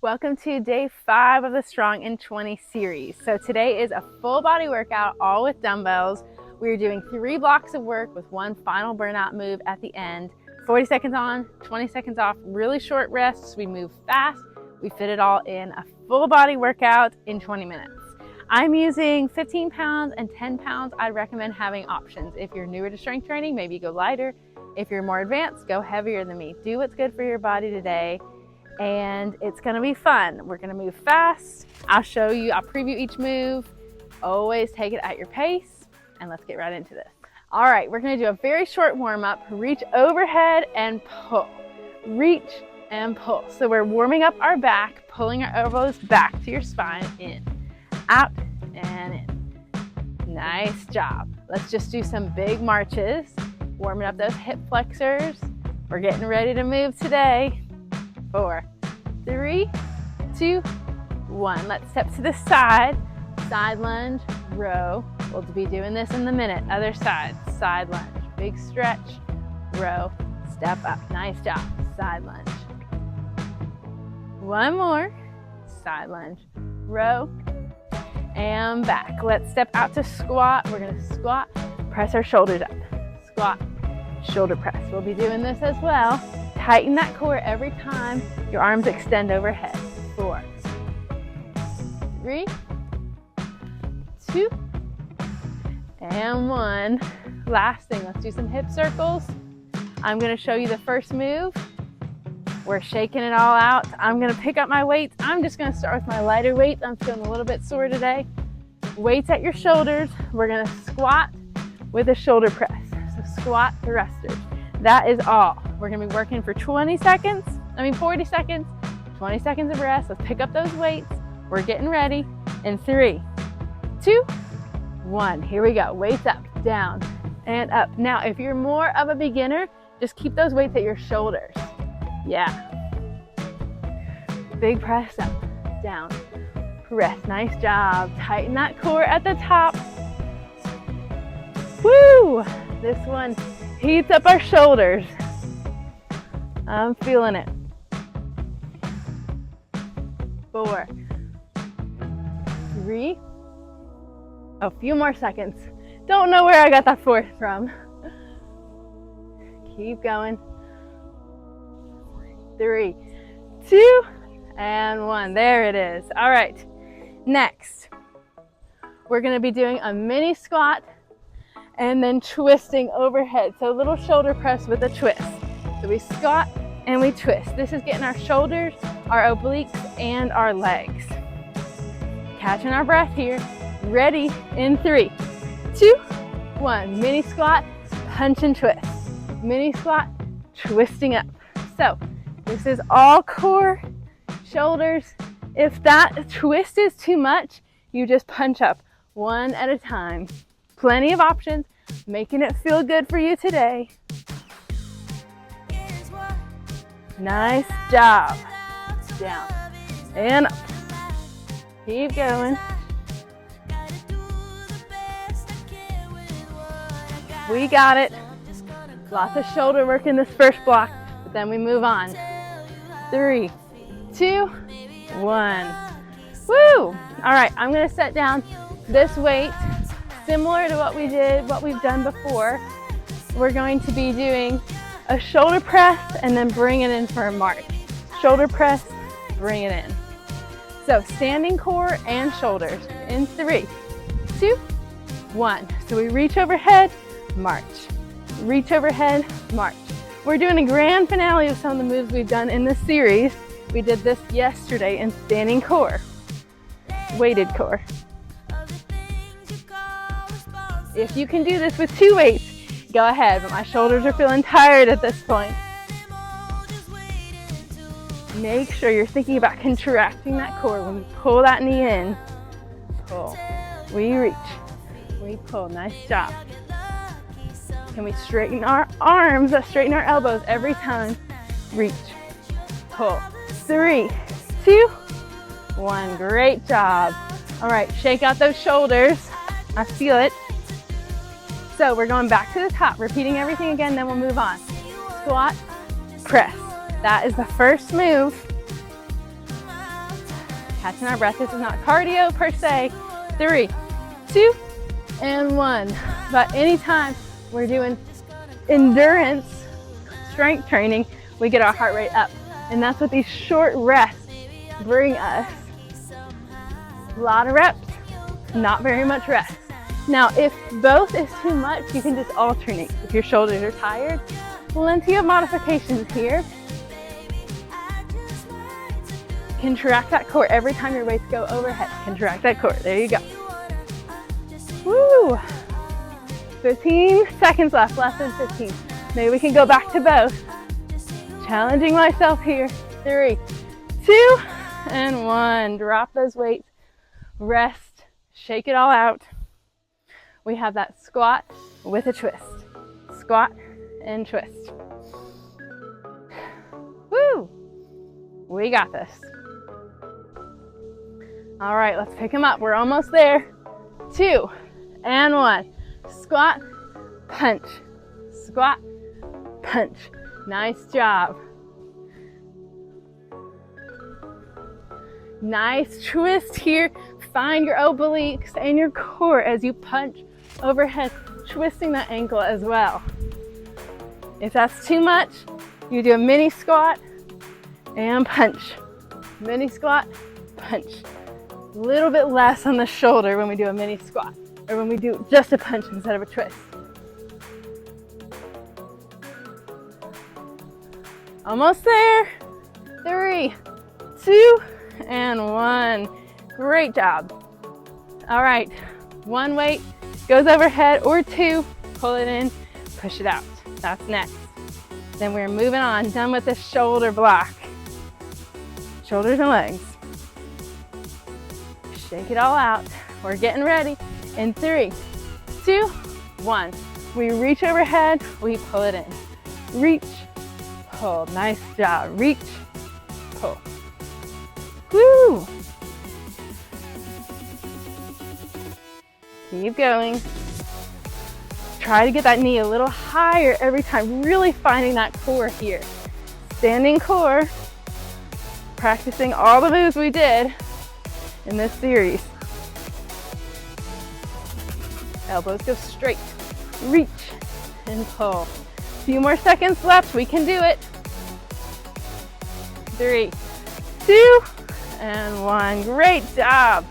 Welcome to day 5 of the Strong in 20 series. So today is a full body workout, all with dumbbells. We're doing 3 blocks of work with one final burnout move at the end. 40 seconds on, 20 seconds off, really short rests. We move fast. We fit it all in a full body workout in 20 minutes. I'm using 15 pounds and 10 pounds. I'd recommend having options. If you're newer to strength training, maybe go lighter. If you're more advanced, go heavier than me. Do what's good for your body today. And it's gonna be fun. We're gonna move fast. I'll preview each move. Always take it at your pace, and let's get right into this. All right, we're gonna do a very short warm up. Reach overhead and pull. Reach and pull. So we're warming up our back, pulling our elbows back to your spine, in, out, and in. Nice job. Let's just do some big marches, warming up those hip flexors. We're getting ready to move today. 4, 3, 2, 1. Let's step to the side. Side lunge, row. We'll be doing this in the minute. Other side, side lunge. Big stretch, row, step up. Nice job. Side lunge. One more. Side lunge, row, and back. Let's step out to squat. We're going to squat, press our shoulders up. Squat, shoulder press. We'll be doing this as well. Tighten that core every time your arms extend overhead. 4, 3, 2, and 1. Last thing, let's do some hip circles. I'm gonna show you the first move. We're shaking it all out. I'm gonna pick up my weights. I'm just gonna start with my lighter weights. I'm feeling a little bit sore today. Weights at your shoulders. We're gonna squat with a shoulder press. So squat thrusters. That is all. We're gonna be working for 40 seconds, 20 seconds of rest. Let's pick up those weights. We're getting ready in 3, 2, 1. Here we go. Weights up, down, and up. Now, if you're more of a beginner, just keep those weights at your shoulders. Yeah. Big press up, down, press. Nice job. Tighten that core at the top. Woo! This one heats up our shoulders. I'm feeling it. 4, 3, a few more seconds. Don't know where I got that 4th from. Keep going. 3, 2, and 1. There it is. All right, next, we're gonna be doing a mini squat and then twisting overhead. So a little shoulder press with a twist. So we squat and we twist. This is getting our shoulders, our obliques, and our legs. Catching our breath here. Ready in 3, 2, 1. Mini squat, punch and twist. Mini squat, twisting up. So this is all core, shoulders. If that twist is too much, you just punch up one at a time. Plenty of options, making it feel good for you today. Nice job. Down and up. Keep going. We got it. Lots of shoulder work in this first block, but then we move on. 3, 2, 1. Woo! All right, I'm gonna set down this weight similar to what we've done before. We're going to be doing a shoulder press and then bring it in for a march. Shoulder press, bring it in. So standing core and shoulders in 3, 2, 1. So we reach overhead, march. Reach overhead, march. We're doing a grand finale of some of the moves we've done in this series. We did this yesterday in standing core, weighted core. If you can do this with 2 weights, go ahead, but my shoulders are feeling tired at this point. Make sure you're thinking about contracting that core when you pull that knee in. Pull. We reach. We pull. Nice job. Can we straighten our arms, straighten our elbows every time? Reach. Pull. 3, 2, 1. Great job. All right, shake out those shoulders. I feel it. So we're going back to the top, repeating everything again, then we'll move on. Squat, press. That is the first move. Catching our breath. This is not cardio per se. 3, 2, and 1. But anytime we're doing endurance strength training, we get our heart rate up. And that's what these short rests bring us. A lot of reps, not very much rest. Now, if both is too much, you can just alternate. If your shoulders are tired, plenty of modifications here. Contract that core every time your weights go overhead. Contract that core. There you go. Woo! 15 seconds left, less than 15. Maybe we can go back to both. Challenging myself here. 3, 2, and 1. Drop those weights. Rest. Shake it all out. We have that squat with a twist. Squat and twist. Woo! We got this. All right, let's pick them up. We're almost there. 2 and 1. Squat, punch. Squat, punch. Nice job. Nice twist here. Find your obliques and your core as you punch overhead, twisting that ankle as well. If that's too much, you do a mini squat and punch. Mini squat, punch. A little bit less on the shoulder when we do a mini squat, or when we do just a punch instead of a twist. Almost there. 3, 2, and 1. Great job. All right, 1 weight goes overhead, or 2, pull it in, push it out. That's next. Then we're moving on, done with the shoulder block. Shoulders and legs. Shake it all out. We're getting ready. In 3, 2, 1. We reach overhead, we pull it in. Reach, pull. Nice job. Reach, pull. Woo! Keep going. Try to get that knee a little higher every time, really finding that core here. Standing core, practicing all the moves we did in this series. Elbows go straight, reach, and pull. A few more seconds left, we can do it. 3, 2, and 1. Great job.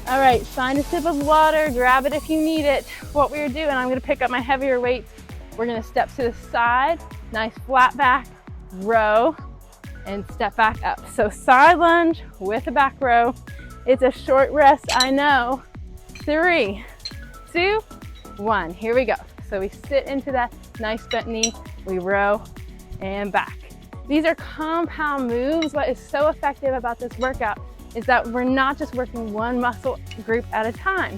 All right, find a sip of water, grab it if you need it. What we're doing, I'm gonna pick up my heavier weights. We're gonna step to the side, nice flat back, row, and step back up. So side lunge with a back row. It's a short rest, I know. 3, 2, 1, here we go. So we sit into that nice bent knee, we row and back. These are compound moves. What is so effective about this workout is that we're not just working one muscle group at a time.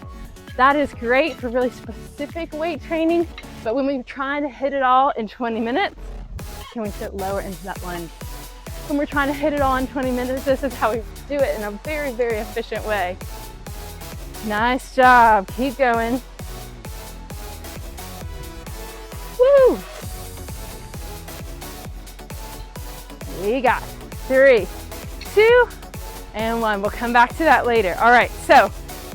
That is great for really specific weight training, but when we're trying to hit it all in 20 minutes, can we sit lower into that lunge? When we're trying to hit it all in 20 minutes, this is how we do it in a very, very efficient way. Nice job, keep going. Woo! We got 3, 2, and 1. We'll come back to that later. All right, so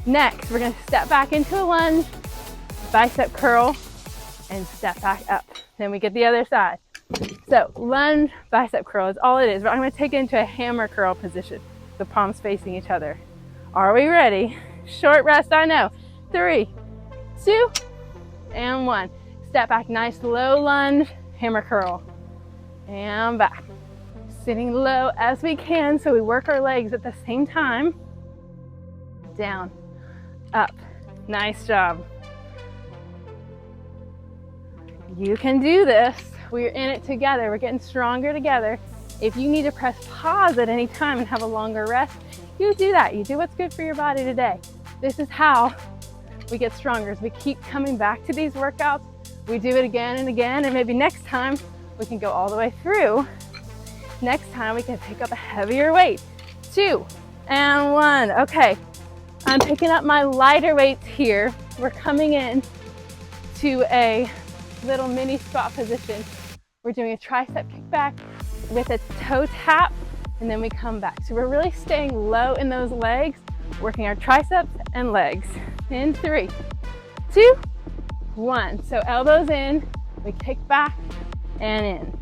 next we're gonna step back into a lunge, bicep curl, and step back up. Then we get the other side. So lunge, bicep curl is all it is. But I'm gonna take it into a hammer curl position, the palms facing each other. Are we ready? Short rest, I know. 3, 2, and 1. Step back, nice low lunge, hammer curl, and back. Sitting low as we can so we work our legs at the same time. Down, up, nice job. You can do this. We're in it together. We're getting stronger together. If you need to press pause at any time and have a longer rest, you do that. You do what's good for your body today. This is how we get stronger. As we keep coming back to these workouts, we do it again and again, and maybe next time we can go all the way through. Next time we can pick up a heavier weight. 2 and 1. Okay, I'm picking up my lighter weights here. We're coming in to a little mini squat position. We're doing a tricep kickback with a toe tap and then we come back. So we're really staying low in those legs, working our triceps and legs. In 3, 2, 1. So elbows in, we kick back and in.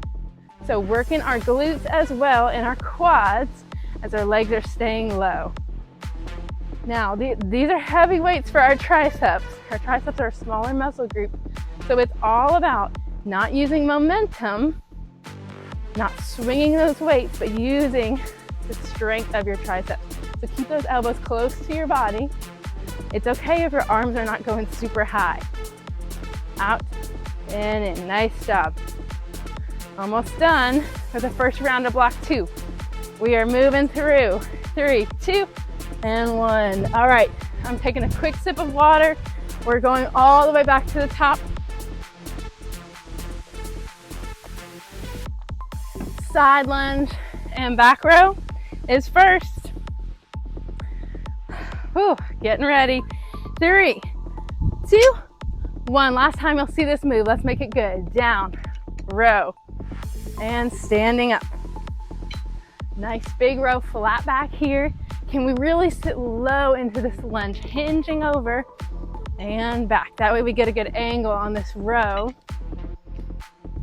So working our glutes as well and our quads as our legs are staying low. Now, these are heavy weights for our triceps. Our triceps are a smaller muscle group, so it's all about not using momentum, not swinging those weights, but using the strength of your triceps. So keep those elbows close to your body. It's okay if your arms are not going super high. Out and in. Nice job. Almost done for the first round of block 2. We are moving through. 3, 2, and 1. All right, I'm taking a quick sip of water. We're going all the way back to the top. Side lunge and back row is first. Whew, getting ready. 3, 2, 1. Last time you'll see this move. Let's make it good. Down, row, and standing up. Nice big row, flat back here. Can we really sit low into this lunge, hinging over and back? That way we get a good angle on this row.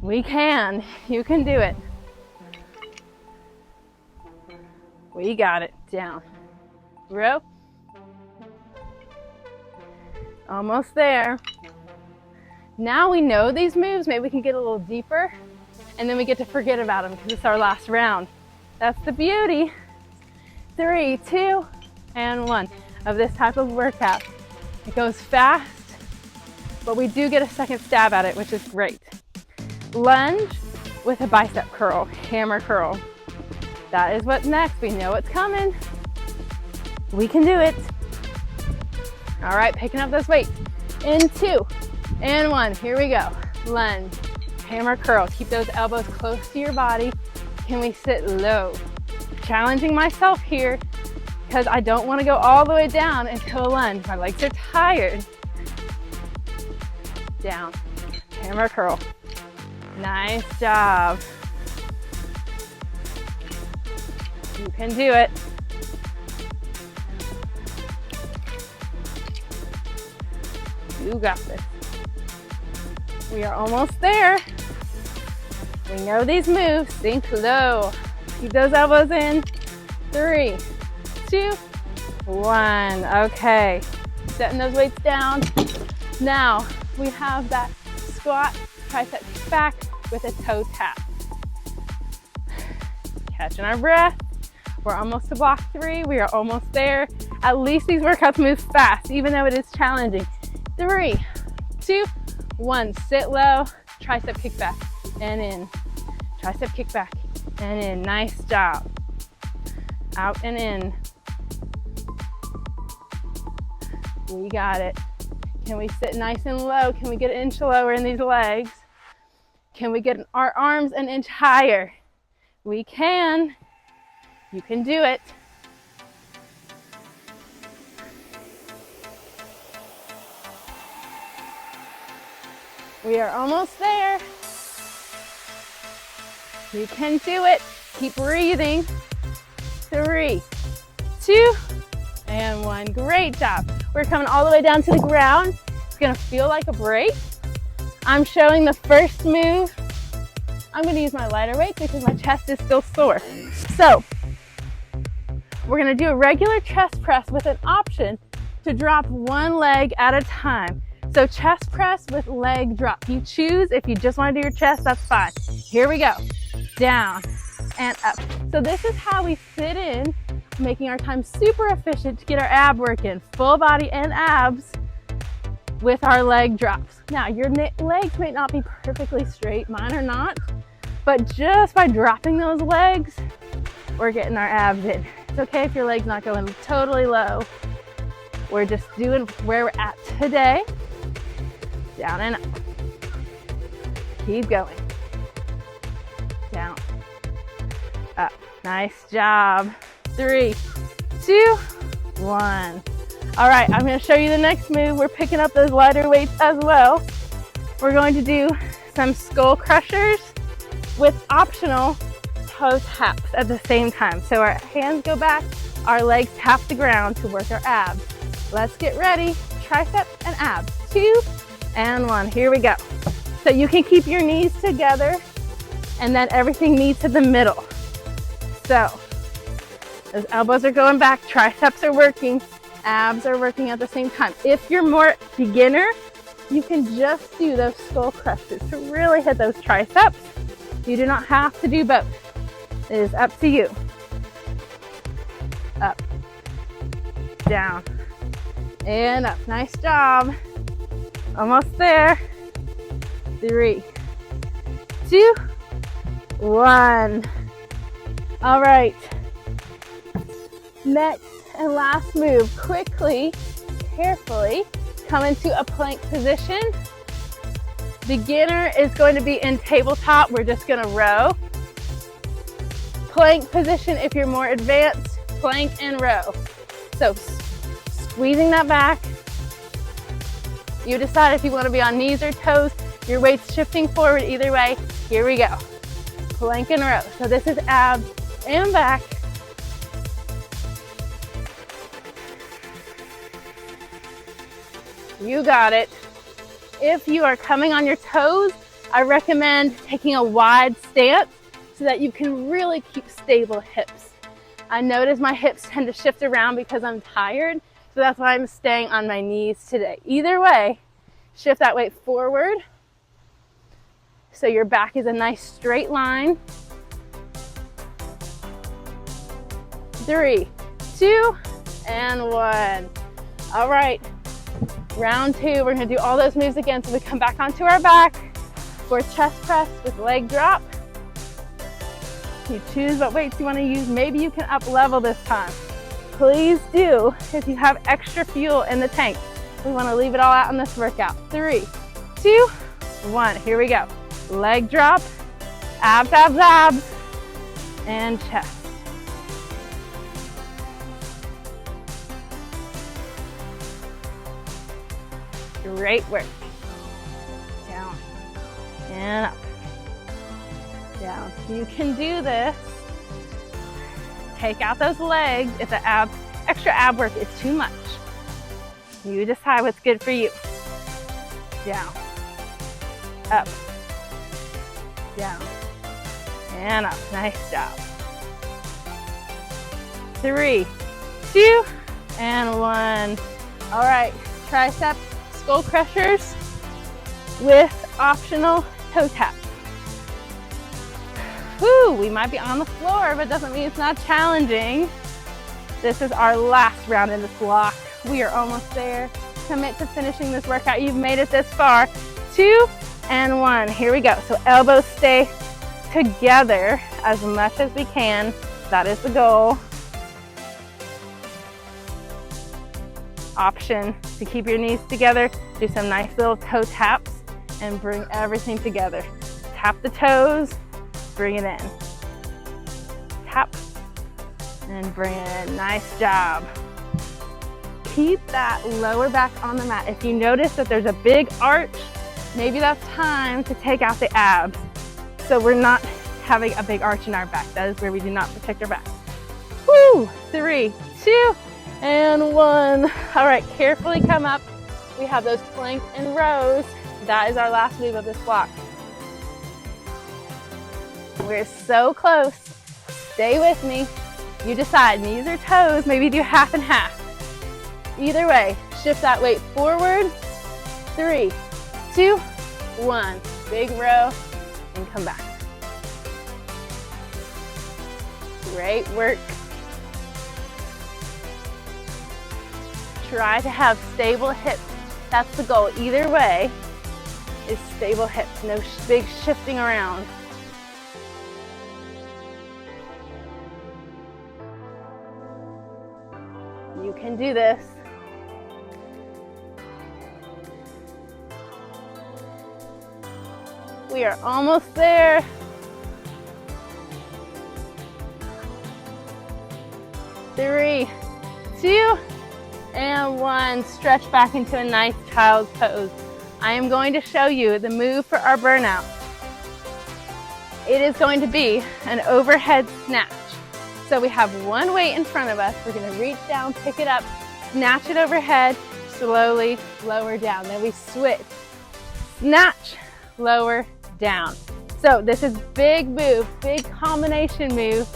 We can. You can do it. We got it. Down, row. Almost there. Now we know these moves. Maybe we can get a little deeper, and then we get to forget about them because it's our last round. That's the beauty. 3, 2, and 1 of this type of workout. It goes fast, but we do get a second stab at it, which is great. Lunge with a bicep curl, hammer curl. That is what's next. We know what's coming. We can do it. All right, picking up those weights. In 2, and 1. Here we go. Lunge, hammer curl. Keep those elbows close to your body. Can we sit low? Challenging myself here because I don't want to go all the way down into a lunge. My legs are tired. Down, hammer curl. Nice job. You can do it. You got this. We are almost there. We know these moves. Sink low. Keep those elbows in. 3, 2, 1. Okay. Setting those weights down. Now we have that squat, tricep back with a toe tap. Catching our breath. We're almost to block 3. We are almost there. At least these workouts move fast, even though it is challenging. 3, 2, 1. Sit low. Tricep kickback and in. Tricep kickback and in. Nice job. Out and in. We got it. Can we sit nice and low? Can we get an inch lower in these legs? Can we get our arms an inch higher? We can. You can do it. We are almost there. You can do it. Keep breathing. 3, 2, and 1. Great job. We're coming all the way down to the ground. It's gonna feel like a break. I'm showing the first move. I'm gonna use my lighter weight because my chest is still sore. So, we're gonna do a regular chest press with an option to drop one leg at a time. So chest press with leg drop. You choose. If you just wanna do your chest, that's fine. Here we go. Down and up. So this is how we sit in, making our time super efficient to get our ab work in. Full body and abs with our leg drops. Now, your legs may not be perfectly straight. Mine are not. But just by dropping those legs, we're getting our abs in. It's okay if your leg's not going totally low. We're just doing where we're at today. Down and up. Keep going. Down, up. Nice job. 3, 2, 1. All right, I'm gonna show you the next move. We're picking up those lighter weights as well. We're going to do some skull crushers with optional toe taps at the same time. So our hands go back, our legs tap the ground to work our abs. Let's get ready. Triceps and abs. 2 and 1. Here we go. So you can keep your knees together and then everything knees to the middle. So those elbows are going back, triceps are working, abs are working at the same time. If you're more beginner, you can just do those skull crushes to really hit those triceps. You do not have to do both. It is up to you. Up, down, and up. Nice job. Almost there. 3, 2, 1. All right. Next and last move. Quickly, carefully, come into a plank position. Beginner is going to be in tabletop. We're just going to row. Plank position if you're more advanced. Plank and row. So squeezing that back. You decide if you want to be on knees or toes. Your weight's shifting forward either way. Here we go. Plank and row. So this is abs and back. You got it. If you are coming on your toes, I recommend taking a wide stance so that you can really keep stable hips. I notice my hips tend to shift around because I'm tired, so that's why I'm staying on my knees today. Either way, shift that weight forward so your back is a nice straight line. 3, 2, and 1. All right. Round 2, we're going to do all those moves again. So we come back onto our back for chest press with leg drop. You choose what weights you want to use. Maybe you can up level this time. Please do if you have extra fuel in the tank. We want to leave it all out in this workout. 3, 2, 1. Here we go. Leg drop, abs, abs, abs, and chest. Great work. Down and up. Down. You can do this. Take out those legs if the extra ab work is too much. You decide what's good for you. Down, up, down, and up. Nice job. 3, 2, and 1. All right, triceps, skull crushers with optional toe taps. Whew, we might be on the floor, but doesn't mean it's not challenging. This is our last round in this block. We are almost there. Commit to finishing this workout. You've made it this far. 2 and 1. Here we go. So elbows stay together as much as we can. That is the goal. Option to keep your knees together. Do some nice little toe taps and bring everything together. Tap the toes, bring it in. Tap and bring it in. Nice job. Keep that lower back on the mat. If you notice that there's a big arch, maybe that's time to take out the abs. So we're not having a big arch in our back. That is where we do not protect our back. Woo! 3, 2, and 1. All right, carefully come up. We have those plank and rows. That is our last move of this block. We're so close. Stay with me. You decide, knees or toes, maybe do half and half. Either way, shift that weight forward. 3, 2, 1. Big row and come back. Great work. Try to have stable hips. That's the goal. Either way is stable hips. No big shifting around. You can do this. We are almost there. 3, 2, and 1. Stretch back into a nice child's pose. I am going to show you the move for our burnout. It is going to be an overhead snatch. So we have one weight in front of us. We're gonna reach down, pick it up, snatch it overhead, slowly lower down. Then we switch, snatch, lower, down. So this is big move, big combination move.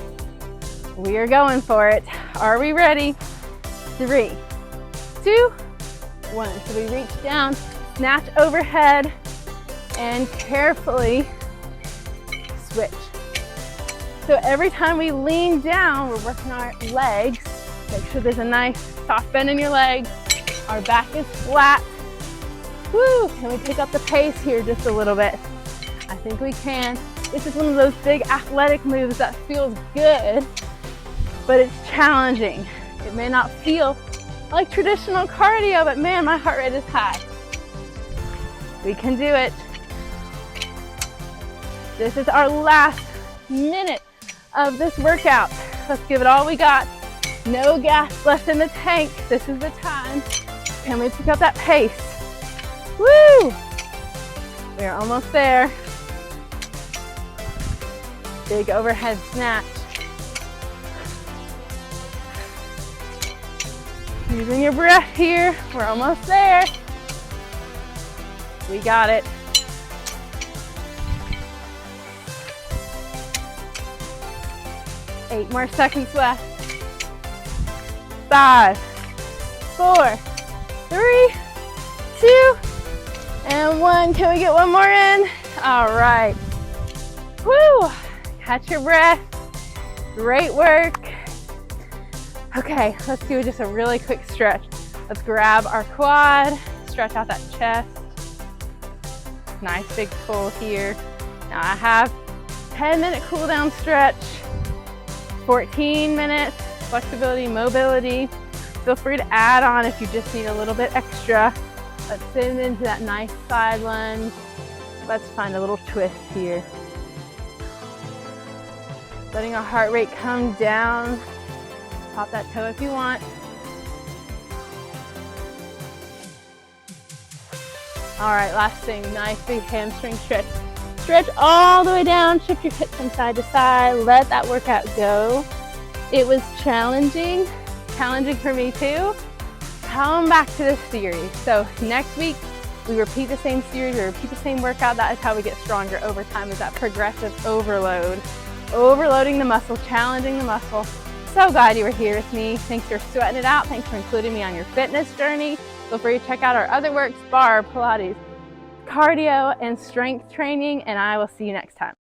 We are going for it. Are we ready? 3, 2, 1. So we reach down, snatch overhead, and carefully switch. So every time we lean down, we're working our legs. Make sure there's a nice soft bend in your legs. Our back is flat. Woo! Can we pick up the pace here just a little bit? I think we can. This is one of those big athletic moves that feels good, but it's challenging. It may not feel like traditional cardio, but man, my heart rate is high. We can do it. This is our last minute of this workout. Let's give it all we got. No gas left in the tank. This is the time. Can we pick up that pace? Woo! We're almost there. Big overhead snatch. Using your breath here. We're almost there. We got it. Eight more seconds left. 5, 4, 3, 2, and 1. Can we get one more in? All right. Woo! Catch your breath. Great work. Okay, let's do just a really quick stretch. Let's grab our quad, stretch out that chest. Nice big pull here. Now I have 10-minute cool down stretch, 14 minutes flexibility, mobility. Feel free to add on if you just need a little bit extra. Let's send into that nice side lunge. Let's find a little twist here. Letting our heart rate come down. Pop that toe if you want. All right, last thing, nice big hamstring stretch. Stretch all the way down, shift your hips from side to side, let that workout go. It was challenging for me too. Come back to this series. So next week, we repeat the same series, we repeat the same workout. That is how we get stronger over time, is that progressive overload. Overloading the muscle, challenging the muscle. So glad you were here with me. Thanks for sweating it out. Thanks for including me on your fitness journey. Feel free to check out our other works, bar, Pilates, cardio, and strength training, and I will see you next time.